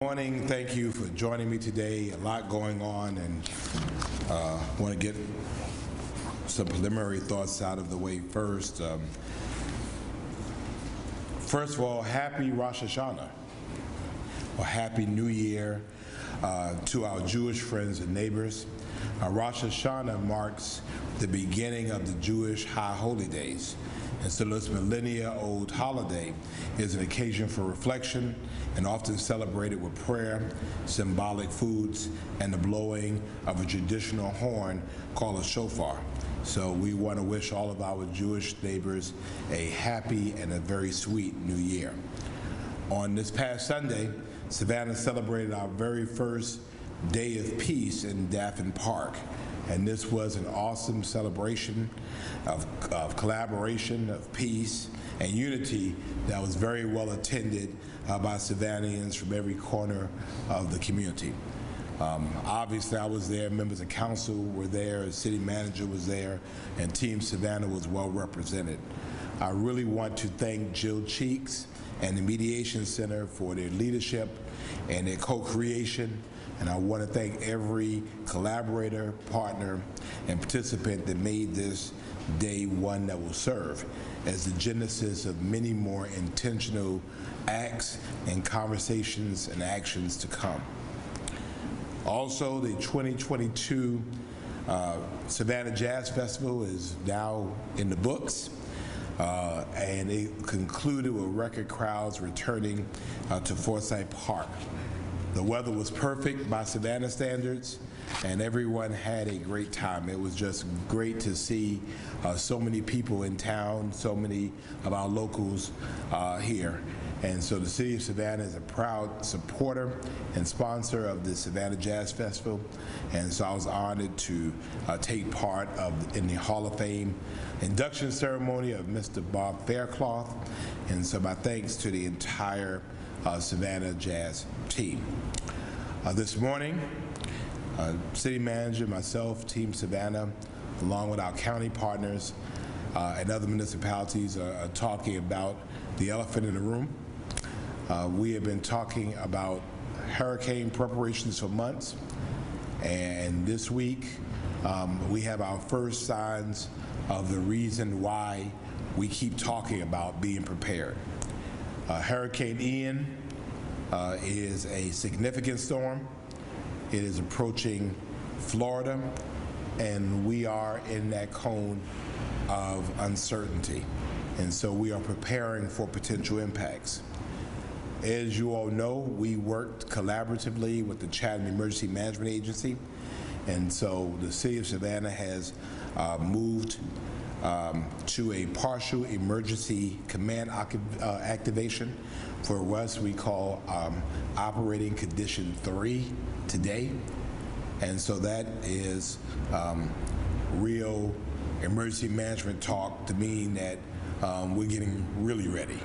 Morning. Thank you for joining me today. A lot going on, and want to get some preliminary thoughts out of the way first. First of all, happy Rosh Hashanah, or Happy New Year to our Jewish friends and neighbors. Rosh Hashanah marks the beginning of the Jewish High Holy Days, and so this millennia-old holiday is an occasion for reflection and often celebrated with prayer, symbolic foods, and the blowing of a traditional horn called a shofar. So we want to wish all of our Jewish neighbors a happy and a very sweet New Year. On this past Sunday, Savannah celebrated our very first Day of Peace in Daffin Park. And this was an awesome celebration of collaboration, of peace, and unity that was very well attended by Savannahans from every corner of the community. Obviously, I was there, members of council were there, the city manager was there, and Team Savannah was well represented. I really want to thank Jill Cheeks and the Mediation Center for their leadership and their co-creation. And I want to thank every collaborator, partner, and participant that made this day one that will serve as the genesis of many more intentional acts and conversations and actions to come. Also, the 2022 Savannah Jazz Festival is now in the books. And it concluded with record crowds returning to Forsyth Park. The weather was perfect by Savannah standards, and everyone had a great time. It was just great to see so many people in town, so many of our locals here. And so the City of Savannah is a proud supporter and sponsor of the Savannah Jazz Festival. And so I was honored to take part in the Hall of Fame induction ceremony of Mr. Bob Faircloth. And so my thanks to the entire Savannah Jazz team. This morning, City Manager, myself, Team Savannah, along with our county partners and other municipalities are talking about the elephant in the room. We have been talking about hurricane preparations for months, and this week we have our first signs of the reason why we keep talking about being prepared. Hurricane Ian is a significant storm. It is approaching Florida, and we are in that cone of uncertainty. And so we are preparing for potential impacts. As you all know, we worked collaboratively with the Chatham Emergency Management Agency, and so the City of Savannah has moved to a partial emergency command activation for what we call operating condition 3 today. And so that is real emergency management talk to mean that we're getting really ready.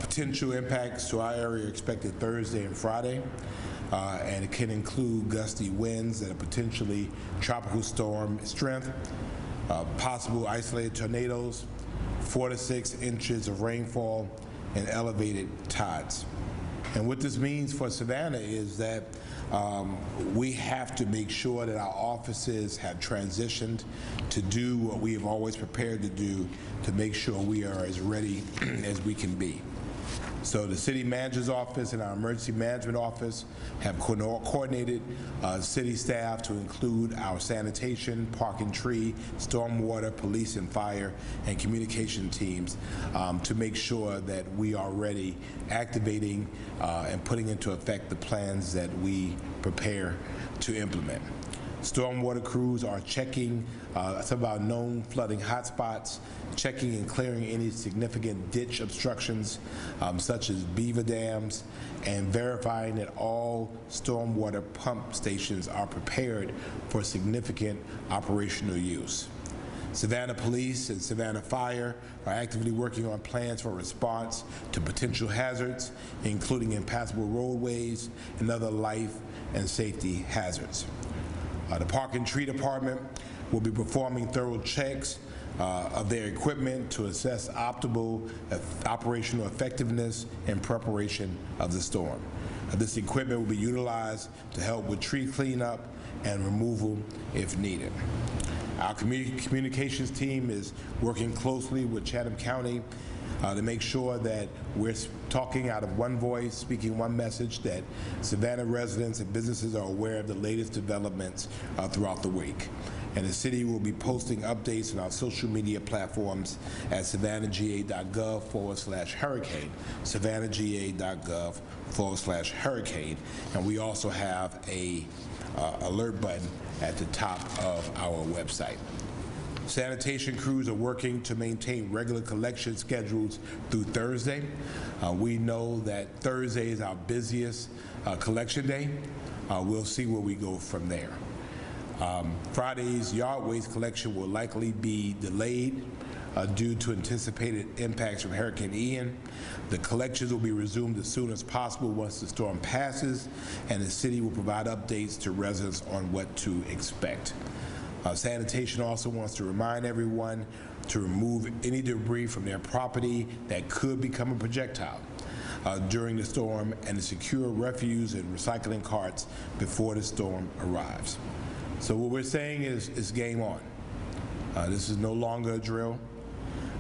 Potential impacts to our area are expected Thursday and Friday, and it can include gusty winds that are potentially tropical storm strength, possible isolated tornadoes, 4 to 6 inches of rainfall, and elevated tides. And what this means for Savannah is that we have to make sure that our offices have transitioned to do what we have always prepared to do to make sure we are as ready as we can be. So the city manager's office and our emergency management office have coordinated city staff to include our sanitation, park and tree, stormwater, police and fire, and communication teams to make sure that we are ready, activating and putting into effect the plans that we prepare to implement. Stormwater crews are checking some of our known flooding hotspots, checking and clearing any significant ditch obstructions, such as beaver dams, and verifying that all stormwater pump stations are prepared for significant operational use. Savannah Police and Savannah Fire are actively working on plans for response to potential hazards, including impassable roadways and other life and safety hazards. The Park and Tree Department will be performing thorough checks of their equipment to assess optimal operational effectiveness and preparation of the storm. This equipment will be utilized to help with tree cleanup and removal if needed. Our communications team is working closely with Chatham County to make sure that we're talking out of one voice, speaking one message, that Savannah residents and businesses are aware of the latest developments throughout the week. And the city will be posting updates on our social media platforms at savannahga.gov/hurricane, savannahga.gov/hurricane. And we also have a alert button at the top of our website. Sanitation crews are working to maintain regular collection schedules through Thursday. We know that Thursday is our busiest collection day. We'll see where we go from there. Friday's yard waste collection will likely be delayed due to anticipated impacts from Hurricane Ian. The collections will be resumed as soon as possible once the storm passes, and the city will provide updates to residents on what to expect. Sanitation also wants to remind everyone to remove any debris from their property that could become a projectile during the storm, and to secure refuse and recycling carts before the storm arrives. So what we're saying is game on. This is no longer a drill,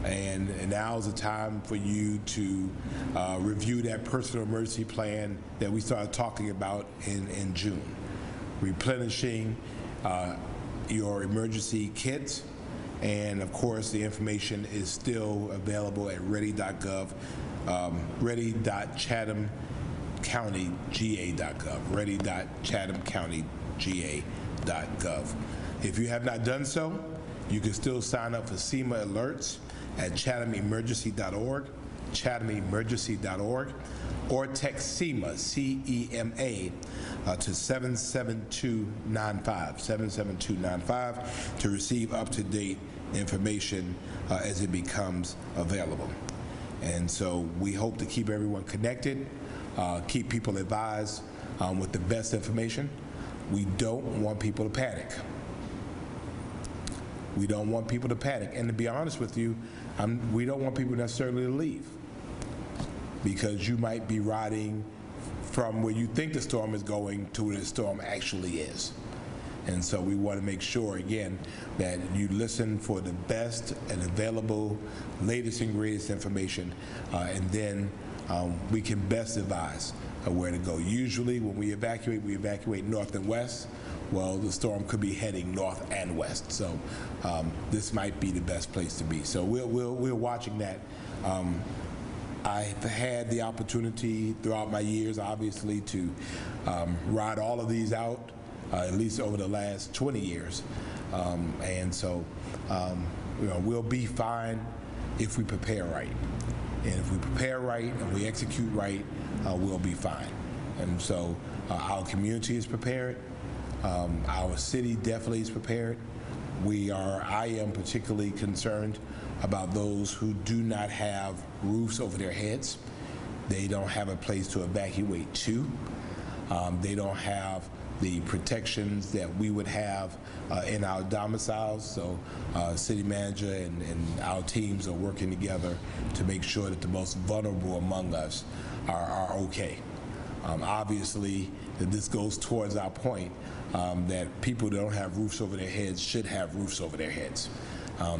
and now is the time for you to review that personal emergency plan that we started talking about in June. Replenishing your emergency kits, and of course the information is still available at ready.gov, ready.chathamcountyga.gov, ready.chathamcountyga.gov. If you have not done so, you can still sign up for SEMA alerts at chathamemergency.org, chathamemergency.org, or text SEMA, C-E-M-A, to 77295 to receive up-to-date information as it becomes available. And so we hope to keep everyone connected, keep people advised with the best information. We don't want people to panic. We don't want people to panic. And to be honest with you, we don't want people necessarily to leave, because you might be riding from where you think the storm is going to where the storm actually is. And so we want to make sure, again, that you listen for the best and available, latest and greatest information, and then we can best advise where to go. Usually when we evacuate north and west. Well, the storm could be heading north and west, so this might be the best place to be. So we're watching that. I've had the opportunity throughout my years, obviously, to ride all of these out, at least over the last 20 years. And so we'll be fine if we prepare right. And if we prepare right and we execute right, we'll be fine. And so our community is prepared. Our city definitely is prepared. I am particularly concerned about those who do not have roofs over their heads. They don't have a place to evacuate to. They don't have the protections that we would have in our domiciles. So city manager and our teams are working together to make sure that the most vulnerable among us are okay. Obviously, this goes towards our point that people who don't have roofs over their heads should have roofs over their heads.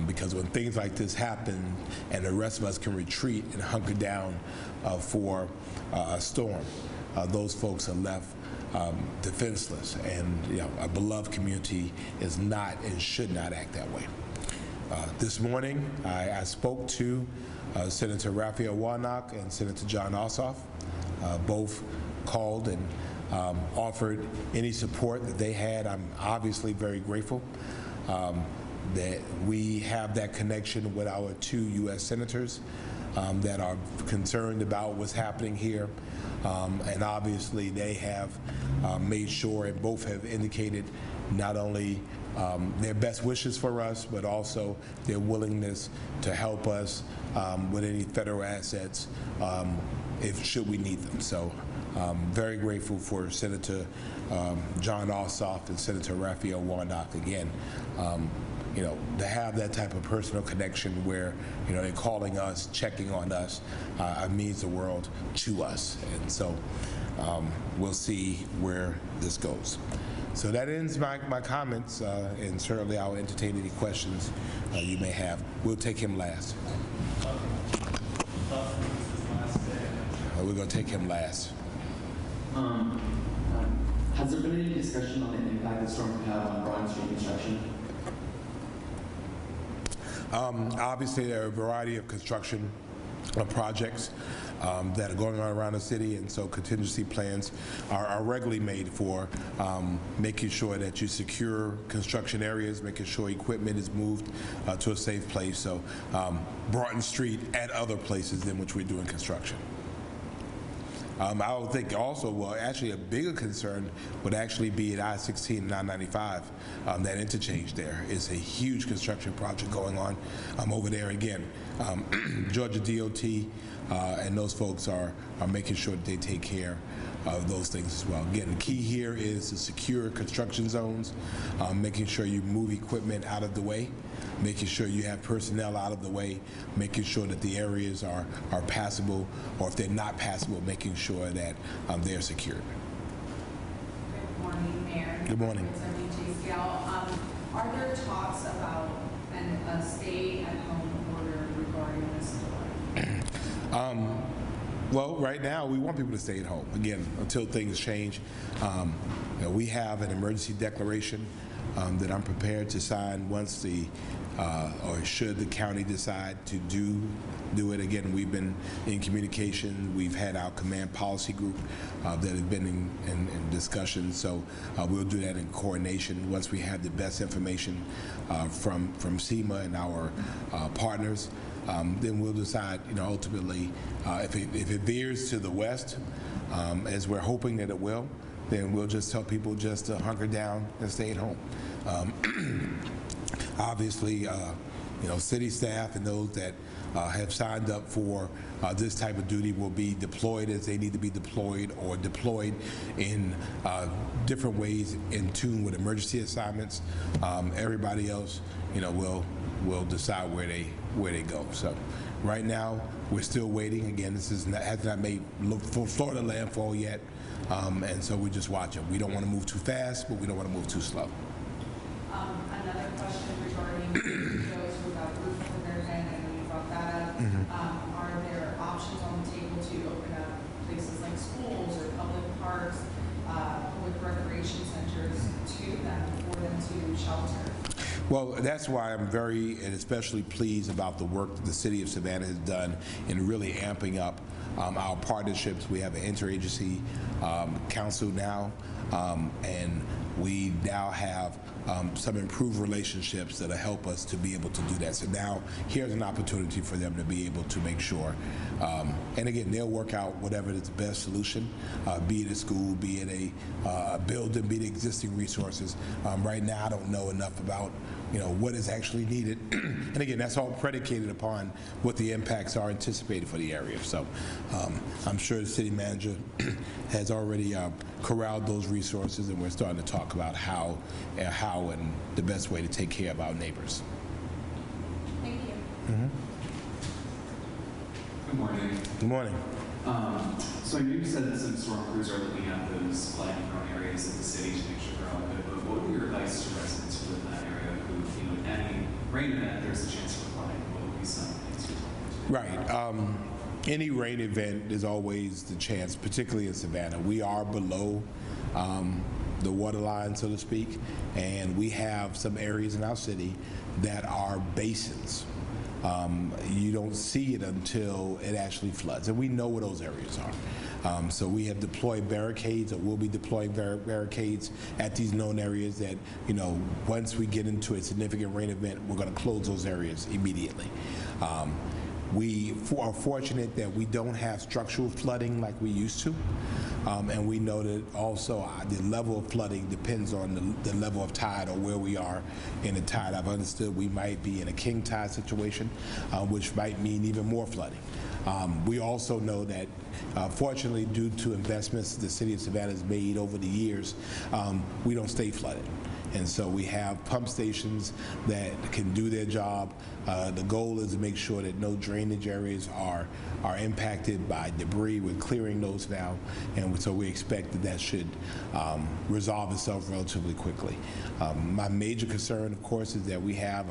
Because when things like this happen and the rest of us can retreat and hunker down for a storm, those folks are left defenseless, and a beloved community is not and should not act that way. This morning, I spoke to Senator Raphael Warnock and Senator John Ossoff. Both called and offered any support that they had. I'm obviously very grateful that we have that connection with our two U.S. senators that are concerned about what's happening here. And obviously they have made sure, and both have indicated not only their best wishes for us, but also their willingness to help us with any federal assets should we need them. So very grateful for Senator John Ossoff and Senator Raphael Warnock again. To have that type of personal connection where, they're calling us, checking on us, means the world to us. And so we'll see where this goes. So that ends my comments, and certainly I'll entertain any questions you may have. We'll take him last. We're going to take him last. Has there been any discussion on the impact the storm could have on Broad Street construction? Obviously, there are a variety of construction projects that are going on around the city, and so contingency plans are regularly made for making sure that you secure construction areas, making sure equipment is moved to a safe place. So Broughton Street and other places in which we're doing construction. I would think also, well, actually a bigger concern would actually be at I-16 and I-95. That interchange there is a huge construction project going on over there. Again, Georgia DOT and those folks are making sure that they take care of those things as well. Again, the key here is to secure construction zones, making sure you move equipment out of the way, making sure you have personnel out of the way, making sure that the areas are passable, or if they're not passable, making sure that they're secured. Good morning, Mayor. Good morning. Are there talks about a stay-at-home order regarding this storm? Well, right now, we want people to stay at home, again, until things change. We have an emergency declaration that I'm prepared to sign once or should the county decide to do it. Again, we've been in communication. We've had our command policy group that has been in discussion. So we'll do that in coordination once we have the best information from SEMA and our partners. Then we'll decide, ultimately, if it veers to the west, as we're hoping that it will, then we'll just tell people just to hunker down and stay at home. Obviously, city staff and those that have signed up for this type of duty will be deployed as they need to be deployed, or deployed in different ways in tune with emergency assignments. Everybody else, will decide where they go. So right now, we're still waiting. Again, this has not made Florida landfall yet, and so we're just watching. We don't want to move too fast, but we don't want to move too slow. Another question regarding those who got roof over their head, I know you brought that up. Are there options on the table to open up places like schools or public parks, public recreation centers to them, for them to shelter? Well, that's why I'm very and especially pleased about the work that the City of Savannah has done in really amping up our partnerships. We have an interagency council now, and we now have some improved relationships that'll help us to be able to do that. So now here's an opportunity for them to be able to make sure, and again, they'll work out whatever is the best solution, be it a school, be it a building, be it existing resources. Right now, I don't know enough about what is actually needed. And again, that's all predicated upon what the impacts are anticipated for the area. So I'm sure the city manager has already corralled those resources, and we're starting to talk about how and the best way to take care of our neighbors. Thank you. Mm-hmm. Good morning. Good morning. So I know you said that some storm crews are looking at those flooding-prone areas of the city to make sure they're all good, but what would be your advice to residents who live in that area who, in any rain event, there's a chance for flooding? What would be some things you're talking to? Right. Any rain event, there's always the chance, particularly in Savannah. We are below the water line, so to speak, and we have some areas in our city that are basins. You don't see it until it actually floods, and we know where those areas are. So we have deployed barricades, or will be deploying barricades at these known areas that, once we get into a significant rain event, we're going to close those areas immediately. We are fortunate that we don't have structural flooding like we used to, and we know that also the level of flooding depends on the level of tide or where we are in the tide. I've understood we might be in a king tide situation, which might mean even more flooding. We also know that, fortunately, due to investments the City of Savannah has made over the years, we don't stay flooded. And so we have pump stations that can do their job. The goal is to make sure that no drainage areas are impacted by debris. We're clearing those now, and so we expect that should resolve itself relatively quickly. My major concern, of course, is that we have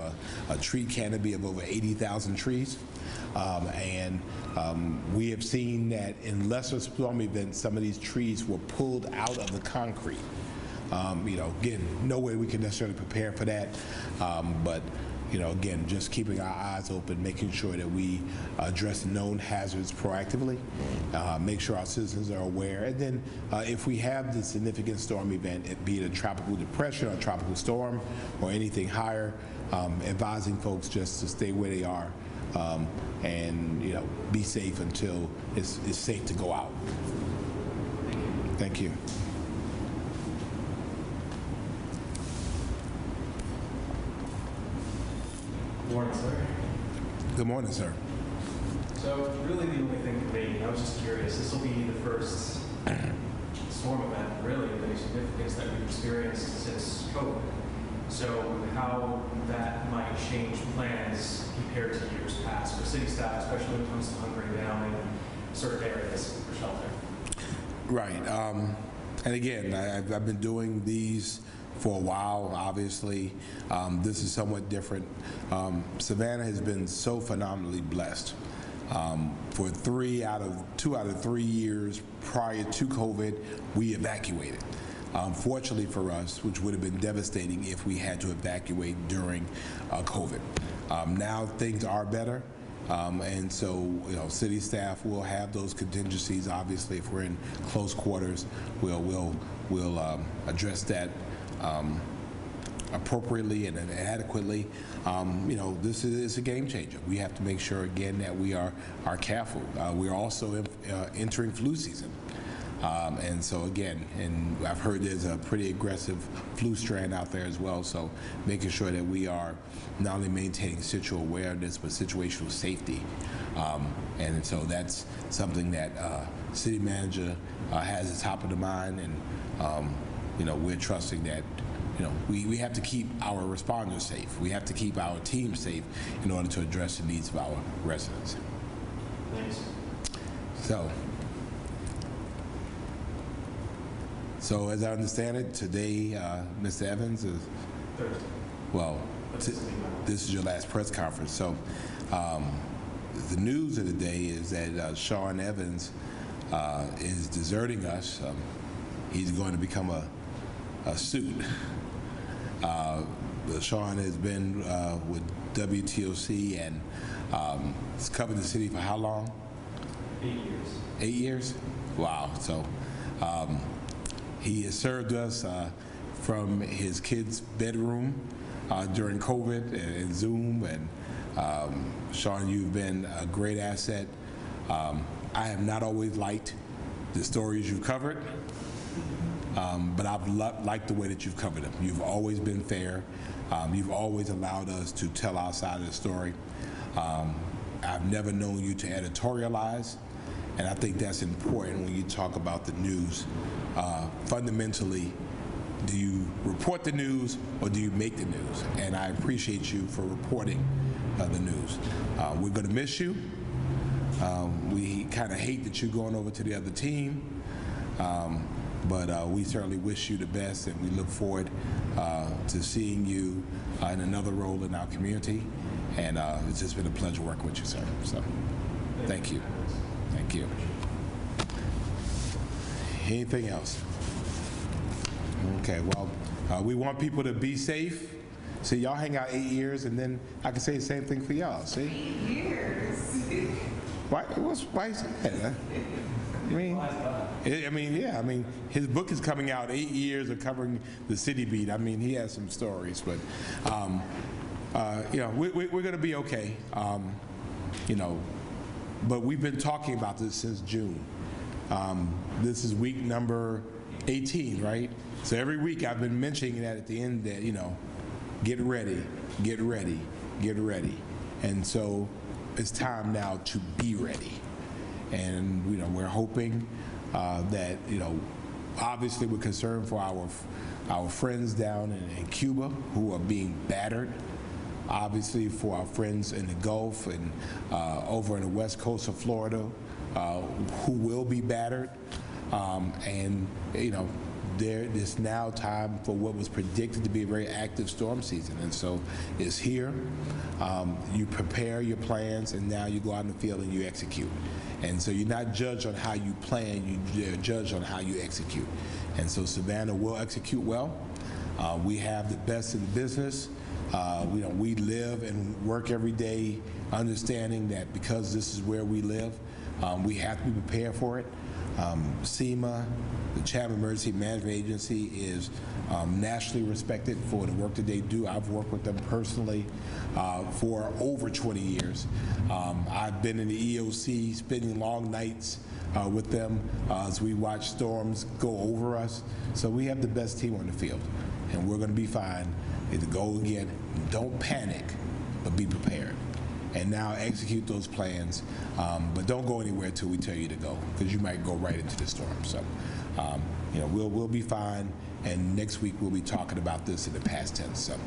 a tree canopy of over 80,000 trees, and we have seen that in lesser storm events, some of these trees were pulled out of the concrete. Again, no way we can necessarily prepare for that, but again, just keeping our eyes open, making sure that we address known hazards proactively, make sure our citizens are aware, and then if we have this significant storm event, be it a tropical depression or a tropical storm or anything higher, advising folks just to stay where they are and be safe until it's safe to go out. Thank you. Good morning, sir. Good morning, sir. So really the only thing for me, I was just curious, this will be the first storm event really of any significance that we've experienced since COVID. So how that might change plans compared to years past for city staff, especially when it comes to hunkering down in certain areas for shelter. Right. And again, I've been doing these for a while, obviously. This is somewhat different. Savannah has been so phenomenally blessed. For 2 out of 3 years prior to COVID, we evacuated. Fortunately for us, which would have been devastating if we had to evacuate during COVID. Now things are better. And so, city staff will have those contingencies. Obviously, if we're in close quarters, we'll address that appropriately and adequately. This is a game changer. We have to make sure again that we are careful. We're also entering flu season. And so again, and I've heard there's a pretty aggressive flu strand out there as well, so making sure that we are not only maintaining situational awareness, but situational safety. And so that's something that city manager has at the top of the mind, and we're trusting that we have to keep our responders safe. We have to keep our team safe in order to address the needs of our residents. Thanks. So as I understand it, today, Mr. Evans is, Thursday. well, this is your last press conference. So the news of the day is that Sean Evans is deserting us. He's going to become a suit. Sean has been with WTOC and has covered the city for how long? 8 years. 8 years? Wow. So he has served us from his kid's bedroom during COVID and Zoom. And Sean, you've been a great asset. I have not always liked the stories you've covered, but I've liked the way that you've covered them. You've always been fair. You've always allowed us to tell our side of the story. I've never known you to editorialize, and I think that's important when you talk about the news. Fundamentally, do you report the news or do you make the news? And I appreciate you for reporting the news. We're going to miss you. We kind of hate that you're going over to the other team, but we certainly wish you the best, and we look forward to seeing you in another role in our community. And it's just been a pleasure working with you, sir. So, thank you. Thank you. Anything else? Okay, well, we want people to be safe. See, y'all hang out 8 years, and then I can say the same thing for y'all, see? 8 years. Why is that? I mean, his book is coming out, 8 years of covering the city beat. I mean, he has some stories, but, we're going to be okay. But we've been talking about this since June. This is week number 18, right? So every week I've been mentioning that at the end that, get ready, get ready, get ready. And so it's time now to be ready. And, we're hoping that, Obviously, we're concerned for our friends down in Cuba who are being battered. Obviously, for our friends in the Gulf and over in the west coast of Florida who will be battered. And, you know, it's now time for what was predicted to be a very active storm season. And so it's here. You prepare your plans, and now you go out in the field and you execute. And so you're not judged on how you plan, you're judged on how you execute. And so Savannah will execute well. We have the best in the business. We live and work every day understanding that because this is where we live, we have to be prepared for it. SEMA, the Chapter Emergency Management Agency, is nationally respected for the work that they do. I've worked with them personally for over 20 years. I've been in the EOC spending long nights with them as we watch storms go over us. So we have the best team on the field, and we're going to be fine. The goal again, don't panic, but be prepared. And now execute those plans, but don't go anywhere until we tell you to go, because you might go right into the storm. So, we'll be fine, and next week we'll be talking about this in the past tense. So,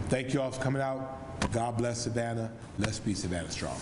thank you all for coming out. God bless Savannah. Let's be Savannah strong.